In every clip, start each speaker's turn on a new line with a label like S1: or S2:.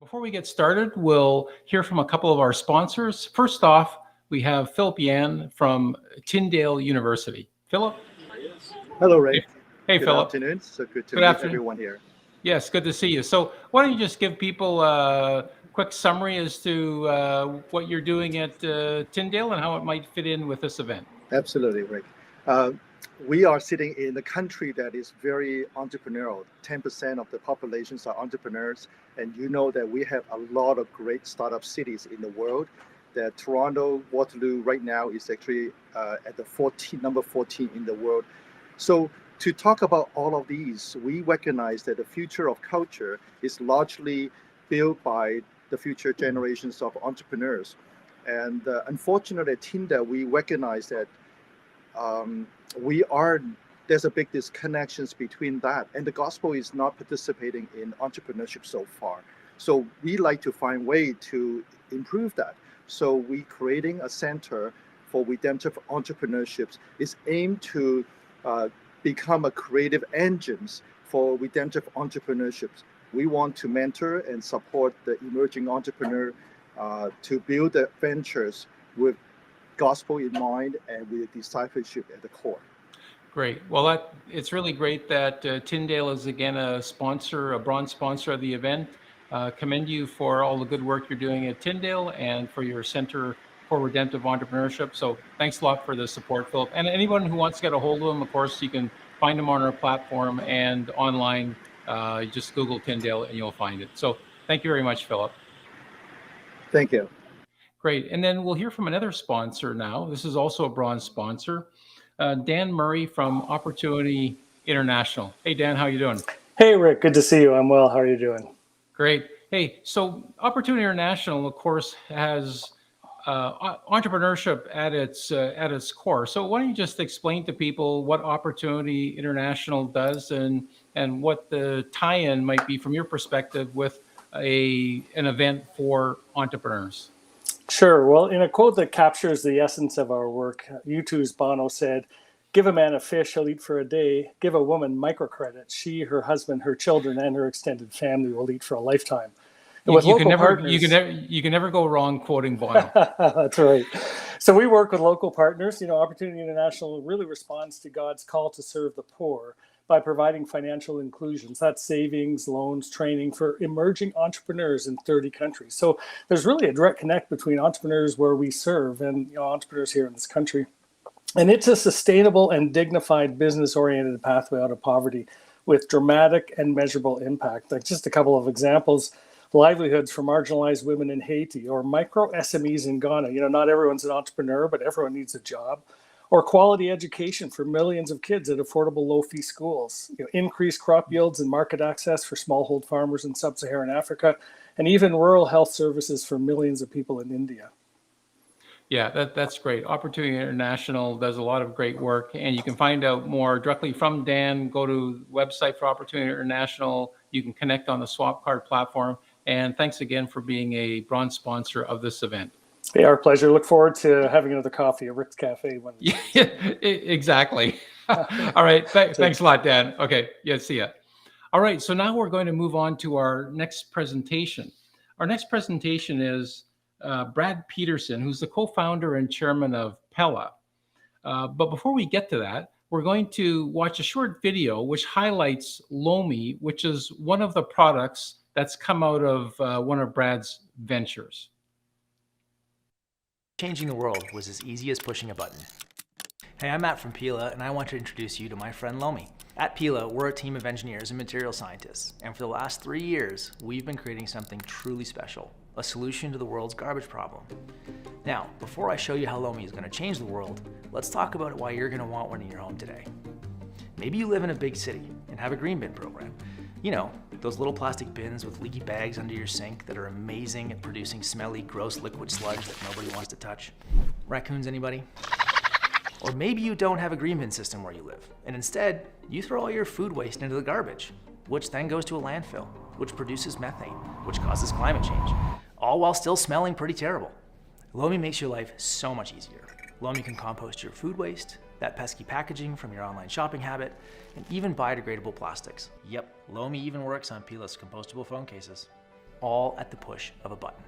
S1: Before we get started, we'll hear from a couple of our sponsors. First off, we have Philip Yan from Tyndale University. Philip?
S2: Hello,
S1: Hey,
S2: Ray.
S1: hey,
S2: Good
S1: Philip.
S2: afternoon. So good to
S1: Good
S2: meet
S1: afternoon.
S2: everyone here.
S1: Yes, good to see you. So why don't you just give people a quick summary as to what you're doing at Tyndale and how it might fit in with this event?
S2: Absolutely, Ray. Uh, we are sitting in a country that is very entrepreneurial. 10% of the populations are entrepreneurs. And you know that we have a lot of great startup cities in the world. That Toronto, Waterloo right now is actually at the number 14 in the world. So to talk about all of these, we recognize that the future of culture is largely built by the future generations of entrepreneurs. And unfortunately, at Tyndale, we recognize that um, there's a big disconnections between that, and the gospel is not participating in entrepreneurship so far. So we like to find way to improve that. So we creating a center for redemptive entrepreneurships is aimed to uh, become a creative engines for redemptive entrepreneurships. We want to mentor and support the emerging entrepreneur to build the ventures with gospel in mind and with discipleship at the core.
S1: Great. Well, it's really great that Tyndale is again a sponsor, a bronze sponsor of the event. Commend you for all the good work you're doing at Tyndale and for your Center for Redemptive Entrepreneurship. So thanks a lot for the support, Philip. And anyone who wants to get a hold of them, of course, you can find them on our platform and online. Just Google Tyndale and you'll find it. So thank you very much, Philip.
S2: Thank you.
S1: Great. And then we'll hear from another sponsor now. This is also a bronze sponsor, Dan Murray from Opportunity International. Hey, Dan, how you doing?
S3: Hey, Rick. Good to see you. I'm well. How are you doing?
S1: Great. Hey, so Opportunity International, of course, has entrepreneurship at its core. So why don't you just explain to people what Opportunity International does and what the tie-in might be from your perspective with an event for entrepreneurs?
S3: Sure. Well, in a quote that captures the essence of our work, U2's Bono said, "Give a man a fish, he'll eat for a day. Give a woman microcredit. She, her husband, her children, and her extended family will eat for a lifetime." And
S1: You can never go wrong quoting Bono.
S3: That's right. So we work with local partners. Opportunity International really responds to God's call to serve the poor by providing financial inclusions. That's savings, loans, training for emerging entrepreneurs in 30 countries. So there's really a direct connect between entrepreneurs where we serve and entrepreneurs here in this country. And it's a sustainable and dignified business-oriented pathway out of poverty with dramatic and measurable impact. Like just a couple of examples: livelihoods for marginalized women in Haiti, or micro SMEs in Ghana. Not everyone's an entrepreneur, but everyone needs a job. Or quality education for millions of kids at affordable low-fee schools. Increased crop yields and market access for smallhold farmers in sub-Saharan Africa, and even rural health services for millions of people in India.
S1: Yeah, that's great. Opportunity International does a lot of great work, and you can find out more directly from Dan. Go to the website for Opportunity International. You can connect on the Swap Card platform. And thanks again for being a bronze sponsor of this event.
S3: Hey, our pleasure. Look forward to having another coffee at Rick's Cafe.
S1: Yeah, exactly. All right. Thanks a lot, Dan. Okay. Yeah, see ya. All right. So now we're going to move on to our next presentation. Our next presentation is Brad Pedersen, who's the co-founder and chairman of Pella. But before we get to that, we're going to watch a short video which highlights Lomi, which is one of the products that's come out of one of Brad's ventures.
S4: Changing the world was as easy as pushing a button. Hey, I'm Matt from Pela, and I want to introduce you to my friend Lomi. At Pela, we're a team of engineers and material scientists, and for the last 3 years, we've been creating something truly special, a solution to the world's garbage problem. Now, before I show you how Lomi is going to change the world, let's talk about why you're going to want one in your home today. Maybe you live in a big city and have a green bin program. Those little plastic bins with leaky bags under your sink that are amazing at producing smelly, gross liquid sludge that nobody wants to touch. Raccoons, anybody? Or maybe you don't have a green bin system where you live, and instead, you throw all your food waste into the garbage, which then goes to a landfill, which produces methane, which causes climate change, all while still smelling pretty terrible. Lomi makes your life so much easier. Lomi can compost your food waste, that pesky packaging from your online shopping habit, and even biodegradable plastics. Yep, Lomi even works on Pela's compostable phone cases. all at the push of a button.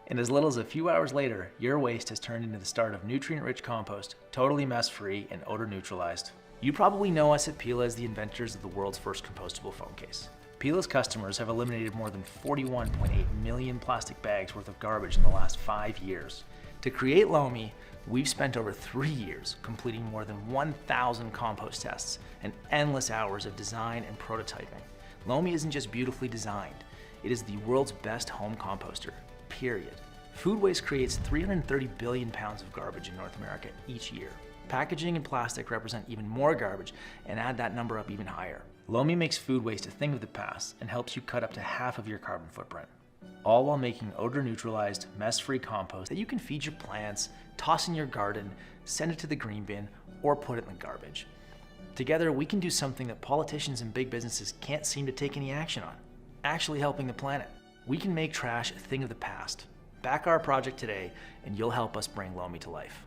S4: And as little as a few hours later, your waste has turned into the start of nutrient-rich compost, totally mess-free and odor-neutralized. You probably know us at Pila as the inventors of the world's first compostable phone case. Pila's customers have eliminated more than 41.8 million plastic bags worth of garbage in the last 5 years. To create Lomi, we've spent over 3 years completing more than 1,000 compost tests and endless hours of design and prototyping. Lomi isn't just beautifully designed, it is the world's best home composter, period. Food waste creates 330 billion pounds of garbage in North America each year. Packaging and plastic represent even more garbage and add that number up even higher. Lomi makes food waste a thing of the past and helps you cut up to half of your carbon footprint, all while making odor-neutralized, mess-free compost that you can feed your plants, toss in your garden, send it to the green bin, or put it in the garbage. Together, we can do something that politicians and big businesses can't seem to take any action on, actually helping the planet. We can make trash a thing of the past. Back our project today, and you'll help us bring Lomi to life.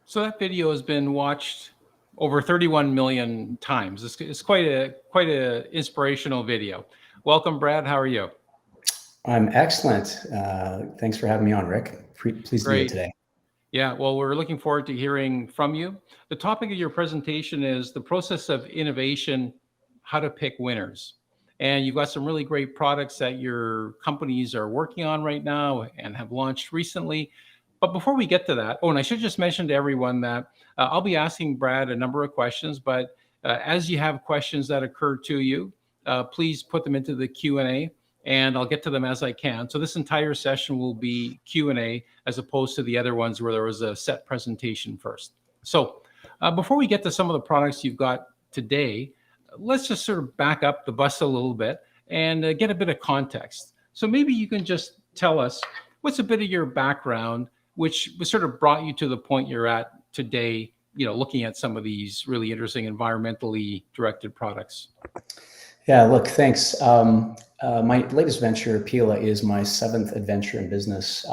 S1: So that video has been watched over 31 million times. It's quite a inspirational video. Welcome, Brad. How are you?
S5: I'm excellent. Thanks for having me on, Rick. Pleased to be here today.
S1: Yeah, well, we're looking forward to hearing from you. The topic of your presentation is the process of innovation, how to pick winners. And you've got some really great products that your companies are working on right now and have launched recently. But before we get to that, and I should just mention to everyone that I'll be asking Brad a number of questions, but as you have questions that occur to you, please put them into the Q&A and I'll get to them as I can. So this entire session will be Q&A as opposed to the other ones where there was a set presentation first. So before we get to some of the products you've got today, let's just sort of back up the bus a little bit and get a bit of context. So maybe you can just tell us what's a bit of your background, which sort of brought you to the point you're at today, looking at some of these really interesting environmentally directed products.
S5: Yeah, look, thanks. My latest venture, Pila, is my 7th adventure in business.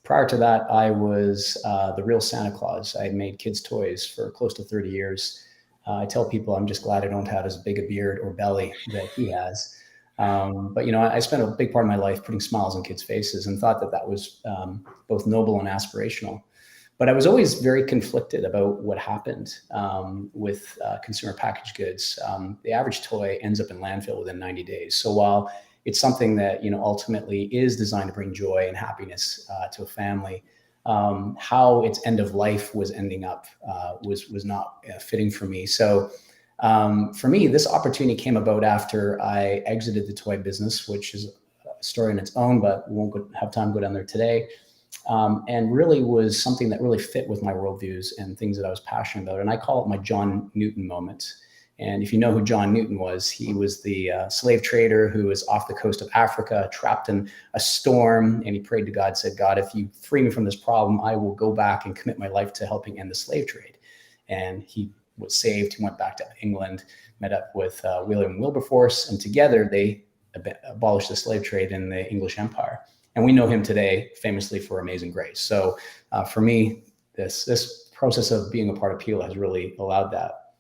S5: Prior to that, I was the real Santa Claus. I made kids' toys for close to 30 years. I tell people I'm just glad I don't have as big a beard or belly that he has. But I spent a big part of my life putting smiles on kids' faces and thought that was both noble and aspirational. But I was always very conflicted about what happened with consumer packaged goods. The average toy ends up in landfill within 90 days. So while it's something that ultimately is designed to bring joy and happiness to a family, how its end of life was ending up was not fitting for me. So for me, this opportunity came about after I exited the toy business, which is a story in its own, but we won't have time to go down there today. And really was something that really fit with my worldviews and things that I was passionate about. And I call it my John Newton moment. And if you know who John Newton was, he was the slave trader who was off the coast of Africa, trapped in a storm. And he prayed to God, said, God, if you free me from this problem, I will go back and commit my life to helping end the slave trade. And he was saved. He went back to England, met up with William Wilberforce, and together they abolished the slave trade in the English Empire. And we know him today famously for Amazing Grace. So for me, this process of being a part of Pila has really allowed that.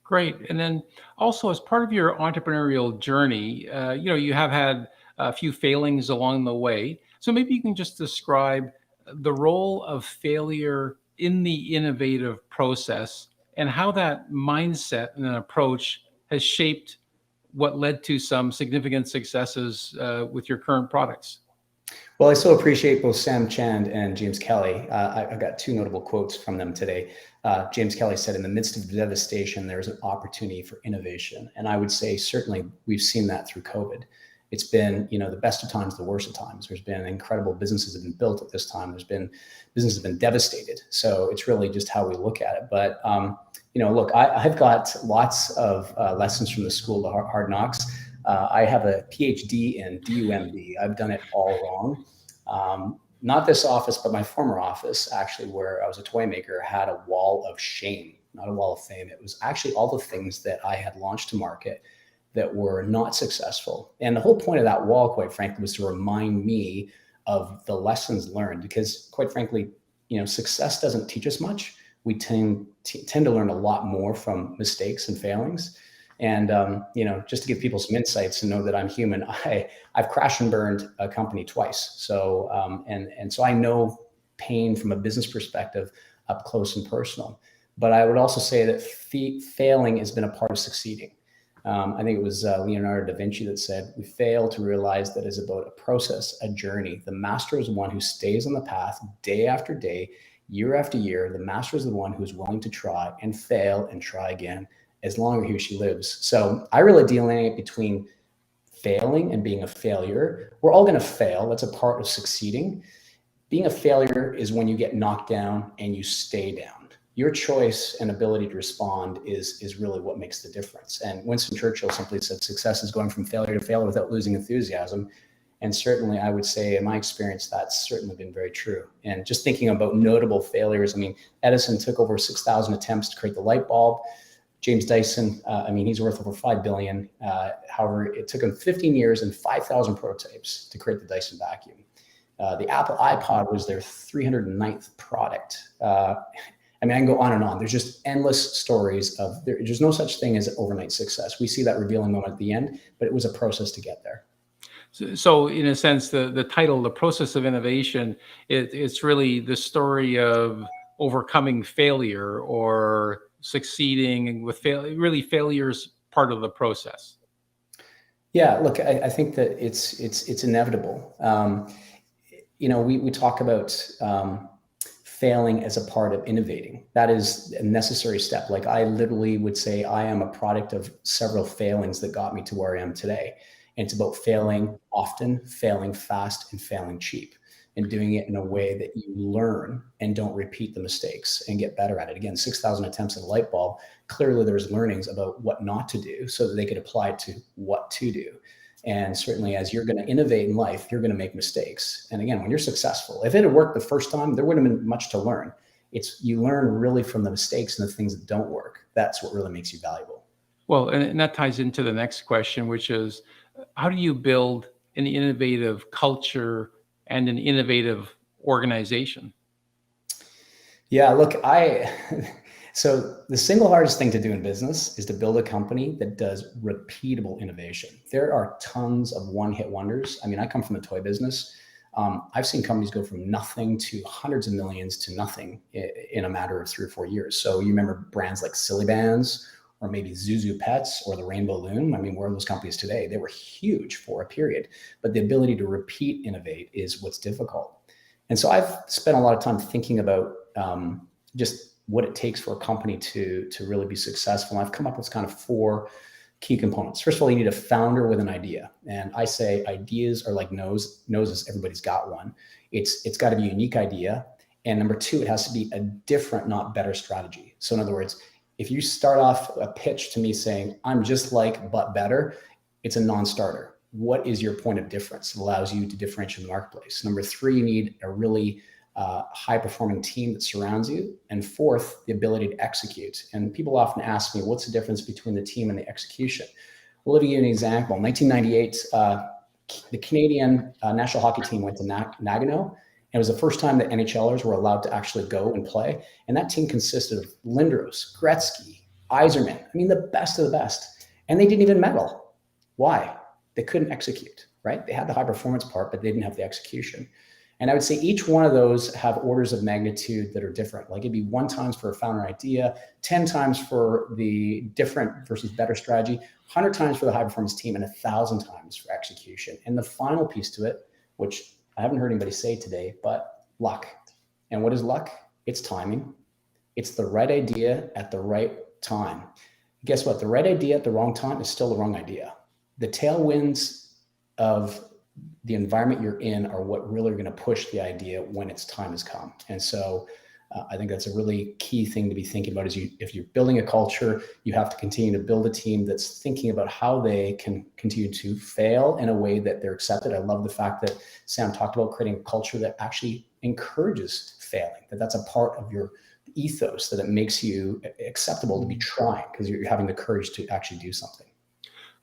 S1: Great. And then also as part of your entrepreneurial journey, you have had a few failings along the way. So maybe you can just describe the role of failure in the innovative process and how that mindset and approach has shaped what led to some significant successes with your current products.
S5: Well, I so appreciate both Sam Chand and James Kelly. I've got 2 notable quotes from them today. James Kelly said, in the midst of devastation, there's an opportunity for innovation. And I would say certainly we've seen that through COVID. It's been, the best of times, the worst of times. There's been incredible businesses that have been built at this time. There's been businesses that have been devastated. So it's really just how we look at it. But, look, I've got lots of lessons from the school of hard knocks. I have a PhD in DUMB. I've done it all wrong. Not this office, but my former office, actually, where I was a toy maker, had a wall of shame, not a wall of fame. It was actually all the things that I had launched to market that were not successful. And the whole point of that wall, quite frankly, was to remind me of the lessons learned. Because quite frankly, success doesn't teach us much. We tend to learn a lot more from mistakes and failings. And just to give people some insights and know that I'm human, I've crashed and burned a company twice. So so I know pain from a business perspective up close and personal. But I would also say that failing has been a part of succeeding. I think it was Leonardo da Vinci that said, we fail to realize that it's about a process, a journey. The master is one who stays on the path day after day, year after year. The master is the one who's willing to try and fail and try again as long as he or she lives. So I really delineate between failing and being a failure. We're all going to fail. That's a part of succeeding. Being a failure is when you get knocked down and you stay down. Your choice and ability to respond is really what makes the difference. And Winston Churchill simply said, success is going from failure to failure without losing enthusiasm. And certainly I would say in my experience, that's certainly been very true. And just thinking about notable failures, I mean, Edison took over 6,000 attempts to create the light bulb. James Dyson, he's worth over $5 billion. However, it took him 15 years and 5,000 prototypes to create the Dyson vacuum. The Apple iPod was their 309th product. I can go on and on. There's just endless stories of there's no such thing as overnight success. We see that revealing moment at the end, but it was a process to get there.
S1: So in a sense, the title, The Process of Innovation, it's really the story of overcoming failure or succeeding with failure. Really, failure is part of the process.
S5: Yeah, look, I think that it's inevitable. We talk about failing as a part of innovating. That is a necessary step. Like I literally would say I am a product of several failings that got me to where I am today. And it's about failing often, failing fast, and failing cheap, and doing it in a way that you learn and don't repeat the mistakes and get better at it. Again, 6,000 attempts at a light bulb. Clearly there's learnings about what not to do so that they could apply it to what to do. And certainly as you're going to innovate in life, you're going to make mistakes. And again, when you're successful, if it had worked the first time, there wouldn't have been much to learn. You learn really from the mistakes and the things that don't work. That's what really makes you valuable.
S1: Well, and that ties into the next question, which is, how do you build an innovative culture and an innovative organization?
S5: Yeah, look, so the single hardest thing to do in business is to build a company that does repeatable innovation. There are tons of one-hit wonders. I come from the toy business. I've seen companies go from nothing to hundreds of millions to nothing in a matter of 3 or 4 years. So you remember brands like Silly Bands, or maybe Zuzu Pets or the Rainbow Loom. Where are those companies today? They were huge for a period, but the ability to repeat innovate is what's difficult. And so I've spent a lot of time thinking about just what it takes for a company to really be successful. And I've come up with kind of 4 key components. First of all, you need a founder with an idea. And I say ideas are like noses, everybody's got one. It's got to be a unique idea. And number 2, it has to be a different, not better strategy. So in other words, if you start off a pitch to me saying, I'm just like, but better, it's a non-starter. What is your point of difference that allows you to differentiate in the marketplace? Number 3, you need a really high-performing team that surrounds you. And 4th, the ability to execute. And people often ask me, what's the difference between the team and the execution? Well, let me give you an example. In 1998, the Canadian national hockey team went to Nagano. It was the first time that NHLers were allowed to actually go and play. And that team consisted of Lindros, Gretzky, Yzerman. The best of the best. And they didn't even medal. Why? They couldn't execute, right? They had the high performance part, but they didn't have the execution. And I would say each one of those have orders of magnitude that are different. Like it'd be 1 times for a founder idea, 10 times for the different versus better strategy, 100 times for the high performance team, and 1,000 times for execution. And the final piece to it, which I haven't heard anybody say today, but luck. And what is luck? It's timing. It's the right idea at the right time. Guess what? The right idea at the wrong time is still the wrong idea. The tailwinds of the environment you're in are what really are going to push the idea when its time has come. And so I think that's a really key thing to be thinking about is if you're building a culture, you have to continue to build a team that's thinking about how they can continue to fail in a way that they're accepted. I love the fact that Sam talked about creating a culture that actually encourages failing, that's a part of your ethos, that it makes you acceptable to be trying because you're having the courage to actually do something.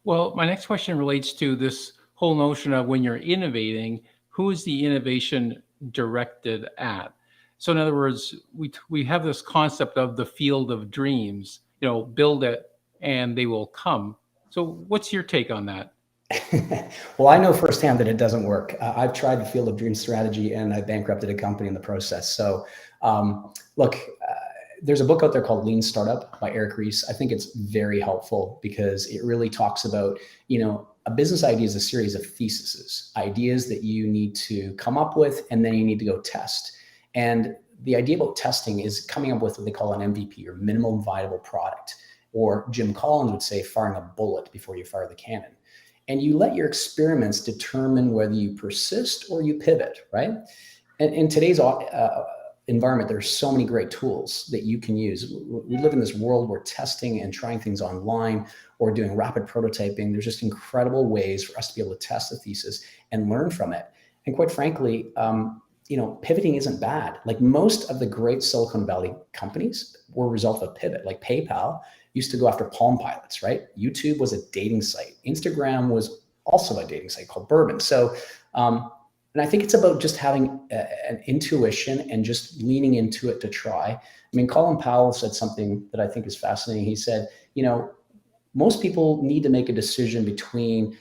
S1: Well, my next question relates to this whole notion of when you're innovating, who is the innovation directed at? So in other words, we have this concept of the field of dreams, build it and they will come. So what's your take on that?
S5: Well, I know firsthand that it doesn't work. I've tried the Field of Dreams strategy, and I bankrupted a company in the process. So, look, there's a book out there called Lean Startup by Eric Ries. I think it's very helpful because it really talks about, a business idea is a series of theses, ideas that you need to come up with, and then you need to go test. And the idea about testing is coming up with what they call an MVP, or minimum viable product, or Jim Collins would say, firing a bullet before you fire the cannon. And you let your experiments determine whether you persist or you pivot, right? And in today's environment, there's so many great tools that you can use. We live in this world where testing and trying things online or doing rapid prototyping, there's just incredible ways for us to be able to test the thesis and learn from it. And quite frankly, pivoting isn't bad. Like most of the great Silicon Valley companies were a result of a pivot. Like PayPal used to go after Palm Pilots, right? YouTube was a dating site. Instagram was also a dating site called Bourbon. So, and I think it's about just having an intuition and just leaning into it to try. I mean, Colin Powell said something that I think is fascinating. He said, most people need to make a decision between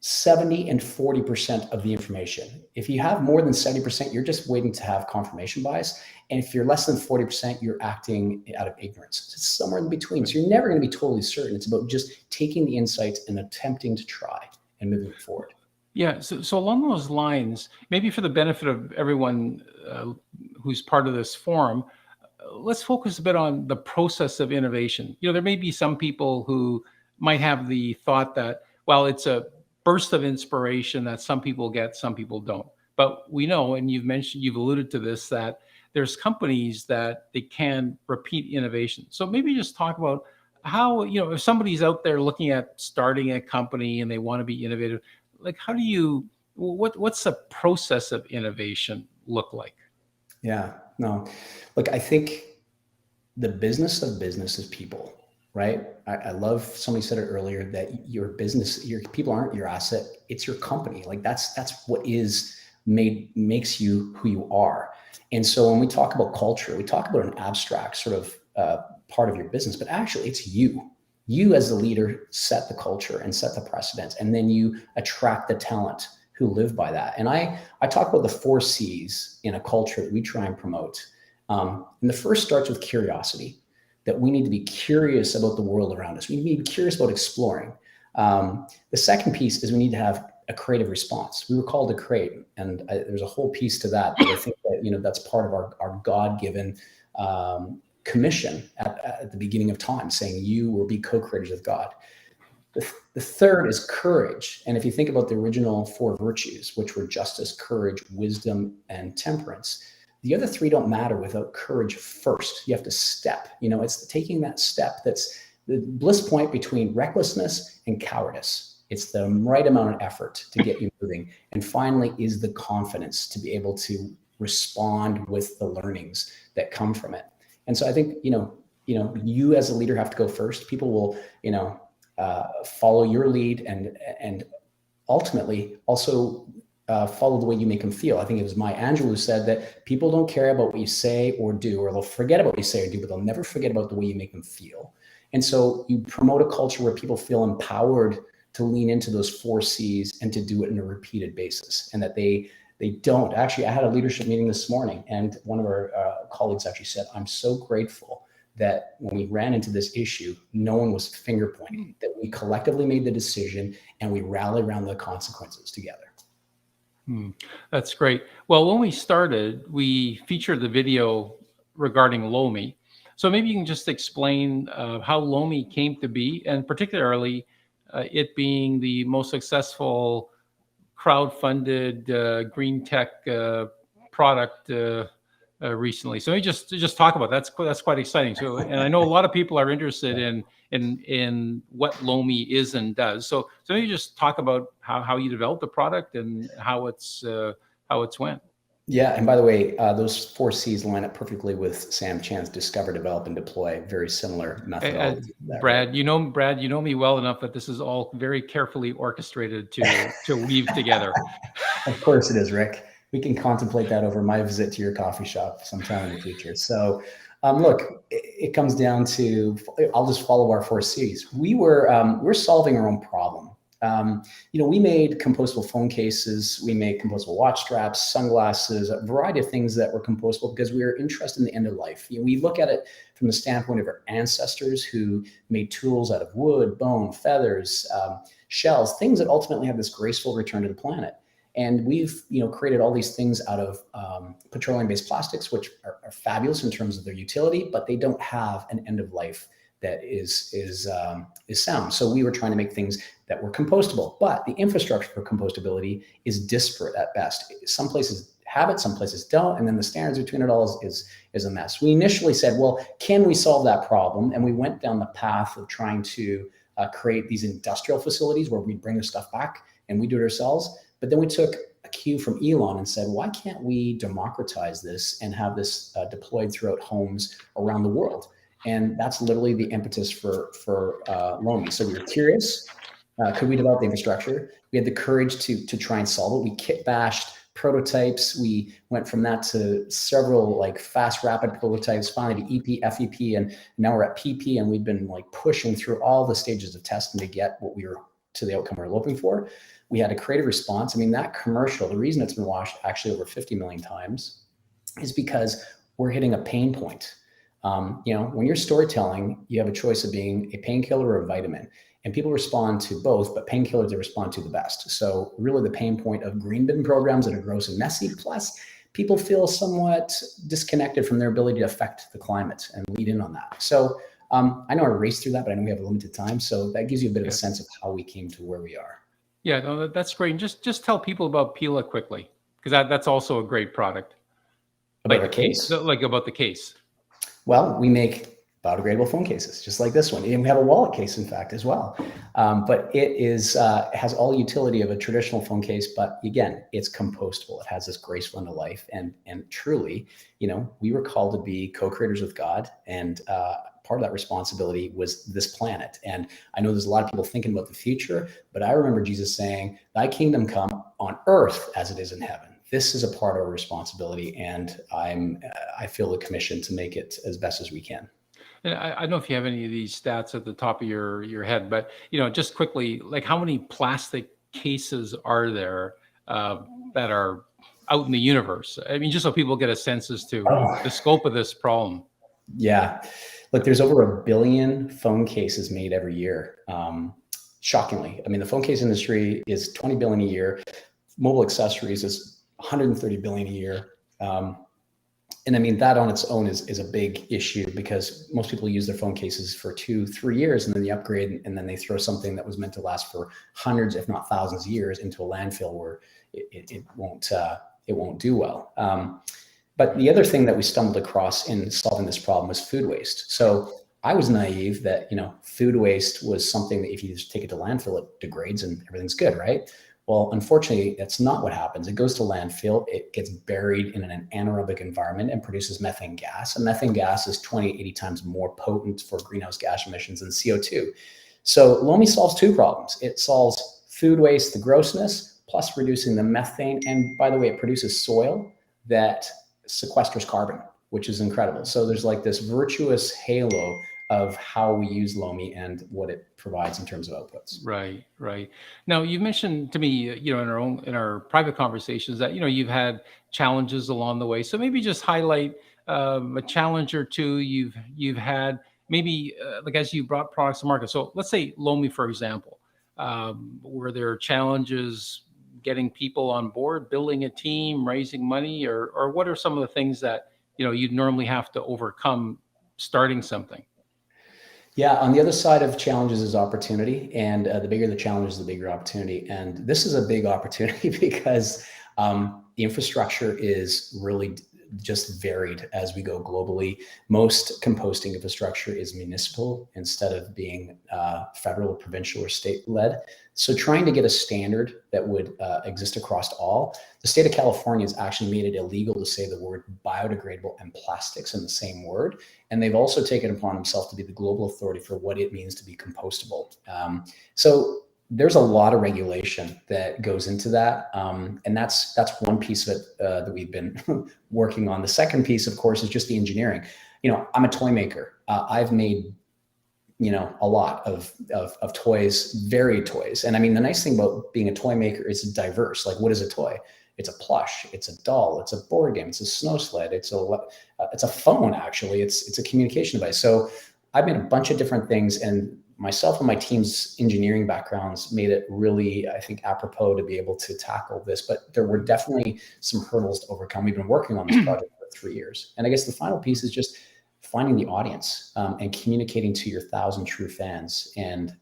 S5: 70 and 40% of the information. If you have more than 70%, you're just waiting to have confirmation bias. And if you're less than 40%, you're acting out of ignorance. It's somewhere in between. So you're never going to be totally certain. It's about just taking the insights and attempting to try and moving forward.
S1: Yeah. So along those lines, maybe for the benefit of everyone who's part of this forum, let's focus a bit on the process of innovation. There may be some people who might have the thought that, well, it's a burst of inspiration that some people get, some people don't. But we know, and you've alluded to this, that there's companies that they can repeat innovation. So maybe just talk about how, if somebody's out there looking at starting a company and they want to be innovative, like what's the process of innovation look like?
S5: Yeah, no, look, I think the business of business is people. Right? I love, somebody said it earlier, that your business, your people aren't your asset, it's your company. Like that's what makes you who you are. And so when we talk about culture, we talk about an abstract sort of part of your business, but actually it's you. You as the leader set the culture and set the precedent, and then you attract the talent who live by that. And I talk about the 4 C's in a culture that we try and promote. And the first starts with curiosity. That we need to be curious about the world around us. We need to be curious about exploring. The second piece is we need to have a creative response. We were called to create, and there's a whole piece to that. But I think that that's part of our God-given commission at the beginning of time, saying you will be co-creators with God. The third is courage, and if you think about the original 4 virtues, which were justice, courage, wisdom, and temperance. The other 3 don't matter without courage first. You have to step. It's taking that step that's the bliss point between recklessness and cowardice. It's the right amount of effort to get you moving. And finally is the confidence to be able to respond with the learnings that come from it. And so I think, you as a leader have to go first. People will, follow your lead and ultimately also follow the way you make them feel. I think it was Maya Angelou who said that people don't care about what you say or do, or they'll forget about what you say or do, but they'll never forget about the way you make them feel. And so you promote a culture where people feel empowered to lean into those 4 C's and to do it on a repeated basis, and that they don't. Actually, I had a leadership meeting this morning, and one of our colleagues actually said, I'm so grateful that when we ran into this issue, no one was finger pointing, that we collectively made the decision and we rallied around the consequences together.
S1: That's great. Well, when we started, we featured the video regarding Lomi. So maybe you can just explain how Lomi came to be, and particularly it being the most successful crowd-funded green tech product recently. So maybe just talk about that. That's quite exciting. So, and I know a lot of people are interested in what Lomi is and does. So maybe just talk about how you developed the product and how it's went.
S5: Yeah, and by the way, those 4 C's line up perfectly with Sam Chan's discover, develop, and deploy. Very similar methodology.
S1: Brad, you know me well enough that this is all very carefully orchestrated to weave together.
S5: Of course it is, Rick. We can contemplate that over my visit to your coffee shop sometime in the future. So, Look, it comes down to, I'll just follow our 4 Cs. We're solving our own problem. We made compostable phone cases, we made compostable watch straps, sunglasses, a variety of things that were compostable because we were interested in the end of life. We look at it from the standpoint of our ancestors who made tools out of wood, bone, feathers, shells, things that ultimately have this graceful return to the planet. And we've, created all these things out of petroleum-based plastics, which are fabulous in terms of their utility, but they don't have an end of life that is sound. So we were trying to make things that were compostable, but the infrastructure for compostability is disparate at best. Some places have it, some places don't, and then the standards between it all is a mess. We initially said, well, can we solve that problem? And we went down the path of trying to create these industrial facilities where we bring the stuff back and we do it ourselves. But then we took a cue from Elon and said, why can't we democratize this and have this deployed throughout homes around the world? And that's literally the impetus for Lomi. So we were curious, could we develop the infrastructure? We had the courage to try and solve it. We kit bashed prototypes. We went from that to several fast, rapid prototypes, finally to EP, FEP, and now we're at PP. And we've been pushing through all the stages of testing to get to the outcome we were looking for. We had a creative response. I mean, that commercial, the reason it's been watched actually over 50 million times is because we're hitting a pain point. When you're storytelling, you have a choice of being a painkiller or a vitamin, and people respond to both, but painkillers they respond to the best. So really the pain point of green bin programs that are gross and messy, plus people feel somewhat disconnected from their ability to affect the climate and lead in on that. So I know I raced through that, but I know we have a limited time. So that gives you a bit of a sense of how we came to where we are.
S1: Yeah, no, that's great. And just tell people about Pila quickly, because that's also a great product.
S5: About our case?
S1: About the case.
S5: Well, we make biodegradable phone cases, just like this one. And we have a wallet case, in fact, as well. But it has all utility of a traditional phone case, but again, it's compostable. It has this graceful end of life. And truly, we were called to be co-creators with God. And part of that responsibility was this planet. And I know there's a lot of people thinking about the future, but I remember Jesus saying, thy kingdom come on earth as it is in heaven. This is a part of our responsibility, and I feel the commission to make it as best as we can.
S1: And I don't know if you have any of these stats at the top of your head, but just quickly, how many plastic cases are there that are out in the universe? I mean, just so people get a sense as to the scope of this problem.
S5: Yeah, look, there's over 1 billion phone cases made every year. Shockingly, I mean, the phone case industry is 20 billion a year. Mobile accessories is 130 billion a year. And I mean, that on its own is a big issue because most people use their phone cases for 2-3 years and then they upgrade and then they throw something that was meant to last for hundreds, if not thousands of years into a landfill where it won't do well. But the other thing that we stumbled across in solving this problem was food waste. So I was naive that, food waste was something that if you just take it to landfill, it degrades and everything's good, right? Well, unfortunately, that's not what happens. It goes to landfill, it gets buried in an anaerobic environment and produces methane gas. And methane gas is 20-80 times more potent for greenhouse gas emissions than CO2. So Lomi solves two problems. It solves food waste, the grossness, plus reducing the methane. And by the way, it produces soil that sequesters carbon, which is incredible. So there's this virtuous halo of how we use Lomi and what it provides in terms of outputs.
S1: Right. Now, you mentioned to me, in our private conversations that you've had challenges along the way. So maybe just highlight a challenge or two you've had. Maybe as you brought products to market. So let's say Lomi, for example, were there challenges getting people on board, building a team, raising money, or what are some of the things that you'd normally have to overcome starting something?
S5: Yeah, on the other side of challenges is opportunity, and the bigger the challenge is the bigger opportunity. And this is a big opportunity because the infrastructure is really just varied as we go globally. Most composting infrastructure is municipal instead of being federal, provincial, or state-led. So trying to get a standard that would exist across all, the state of California has actually made it illegal to say the word biodegradable and plastics in the same word. And they've also taken upon themselves to be the global authority for what it means to be compostable. So there's a lot of regulation that goes into that. And that's one piece of it that we've been working on. The second piece, of course, is just the engineering. I'm a toy maker. I've made, a lot of toys, varied toys. And I mean, the nice thing about being a toy maker is it's diverse. Like, what is a toy? It's a plush, it's a doll, it's a board game, it's a snow sled, it's a phone, actually. It's a communication device. So I've made a bunch of different things, and myself and my team's engineering backgrounds made it really, I think, apropos to be able to tackle this. But there were definitely some hurdles to overcome. We've been working on this project for 3 years. And I guess the final piece is just finding the audience, and communicating to your 1,000 true fans, and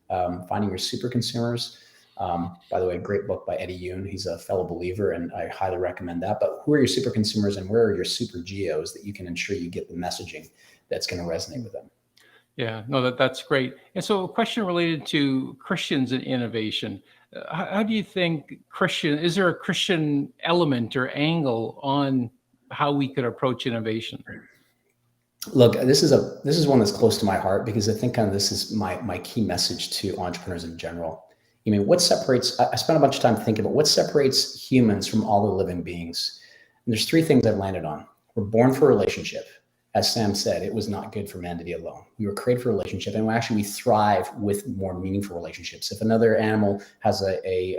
S5: finding your super consumers. By the way, great book by Eddie Yoon. He's a fellow believer, and I highly recommend that. But who are your super consumers, and where are your super geos that you can ensure you get the messaging that's going to resonate with them?
S1: Yeah, no, that's great. And so a question related to Christians and innovation. How do you think is there a Christian element or angle on how we could approach innovation?
S5: Look, this is one that's close to my heart, because I think kind of this is my key message to entrepreneurs in general. I mean, I spent a bunch of time thinking about what separates humans from all the living beings. And there's 3 things I've landed on. We're born for a relationship. As Sam said, it was not good for man to be alone. We were created for a relationship, and we thrive with more meaningful relationships. If another animal has a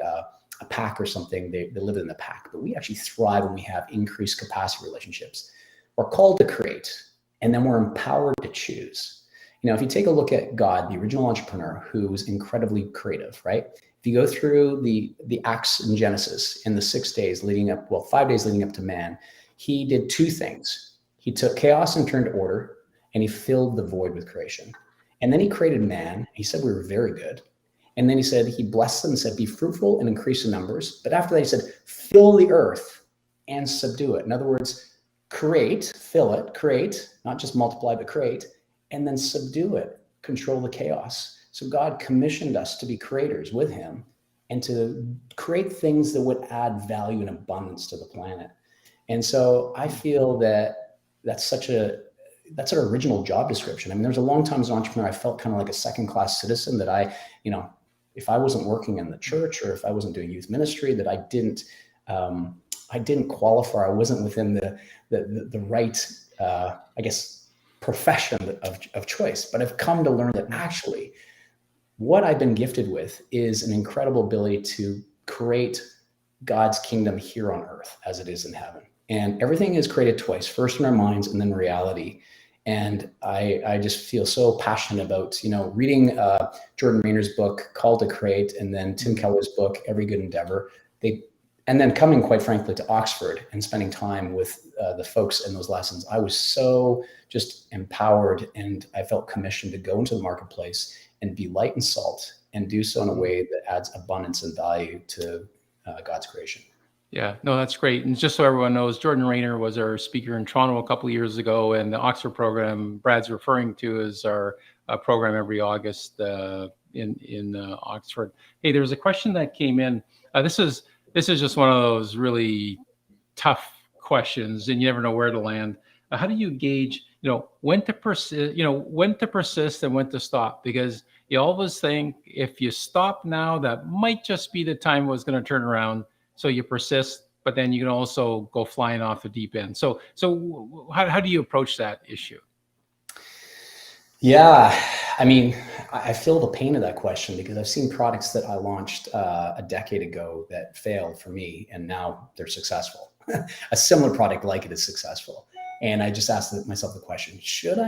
S5: pack or something, they live in the pack, but we actually thrive when we have increased capacity relationships. We're called to create, and then we're empowered to choose. If you take a look at God, the original entrepreneur, who was incredibly creative, right? If you go through the acts in Genesis, in the 6 days leading up, 5 days leading up to man, he did 2 things. He took chaos and turned to order, and he filled the void with creation. And then he created man. He said we were very good. And then he said, he blessed them and said, be fruitful and increase in numbers. But after that, he said, fill the earth and subdue it. In other words, create, fill it, create, not just multiply, but create, and then subdue it, control the chaos. So God commissioned us to be creators with him, and to create things that would add value and abundance to the planet. And so I feel that's an original job description. I mean, there's a long time as an entrepreneur, I felt kind of like a second-class citizen, that if I wasn't working in the church, or if I wasn't doing youth ministry, that I didn't qualify. I wasn't within the right, I guess, profession of choice. But I've come to learn that actually what I've been gifted with is an incredible ability to create God's kingdom here on earth as it is in heaven. And everything is created twice, first in our minds and then reality. And I just feel so passionate about, reading Jordan Rayner's book, Call to Create, and then Tim Keller's book, Every Good Endeavor. And then coming, quite frankly, to Oxford and spending time with the folks in those lessons, I was so just empowered, and I felt commissioned to go into the marketplace and be light and salt, and do so in a way that adds abundance and value to God's creation.
S1: Yeah, no, that's great. And just so everyone knows, Jordan Rayner was our speaker in Toronto a couple of years ago, and the Oxford program Brad's referring to is our program every August in Oxford. Hey, there's a question that came in. This is just one of those really tough questions, and you never know where to land. How do you gauge, when to persist, and when to stop? Because you always think if you stop now, that might just be the time it was going to turn around. So you persist, but then you can also go flying off the deep end. So how do you approach that issue?
S5: Yeah, I mean, I feel the pain of that question, because I've seen products that I launched a decade ago that failed for me, and now they're successful. A similar product like it is successful. And I just asked myself the question, could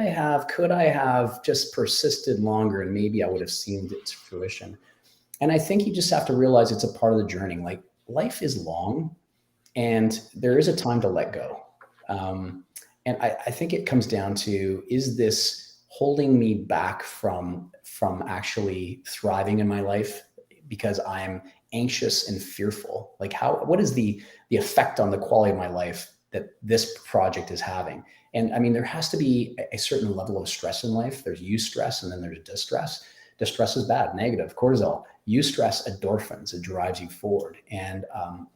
S5: I have just persisted longer, and maybe I would have seen it to fruition? And I think you just have to realize it's a part of the journey. Like, life is long, and there is a time to let go. And I think it comes down to, is this holding me back from actually thriving in my life because I'm anxious and fearful? Like, what is the effect on the quality of my life that this project is having? And I mean, there has to be a certain level of stress in life. There's eustress, and then there's distress. Distress is bad, negative, cortisol. Eustress, endorphins, it drives you forward. And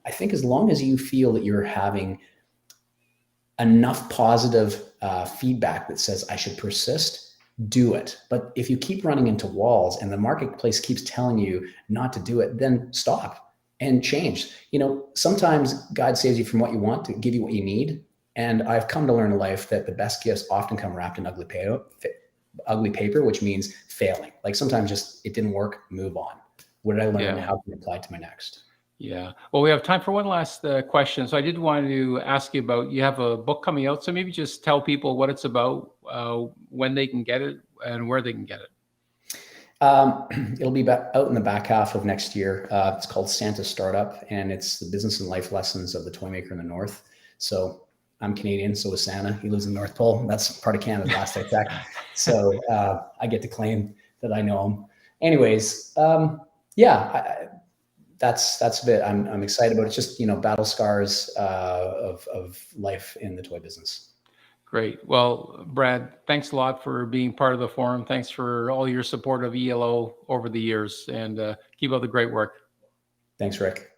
S5: I think as long as you feel that you're having enough positive feedback that says I should persist, do it. But if you keep running into walls and the marketplace keeps telling you not to do it, then stop and change. Sometimes God saves you from what you want to give you what you need. And I've come to learn in life that the best gifts often come wrapped in ugly paper, which means failing. Like sometimes just it didn't work, move on. What did I learn?
S1: Yeah.
S5: How can I apply it to my next?
S1: Yeah. Well, we have time for one last question. So I did want to ask you about, you have a book coming out. So maybe just tell people what it's about, when they can get it and where they can get it.
S5: It'll be out in the back half of next year. It's called Santa Startup, and it's the business and life lessons of the toy maker in the North. So I'm Canadian, so is Santa. He lives in the North Pole. That's part of Canada, last I checked. So I get to claim that I know him. Anyways, that's a bit. I'm excited about it. It's just, you know, battle scars of life in the toy business.
S1: Great. Well, Brad, thanks a lot for being part of the forum. Thanks for all your support of ELO over the years, and keep up the great work.
S5: Thanks, Rick.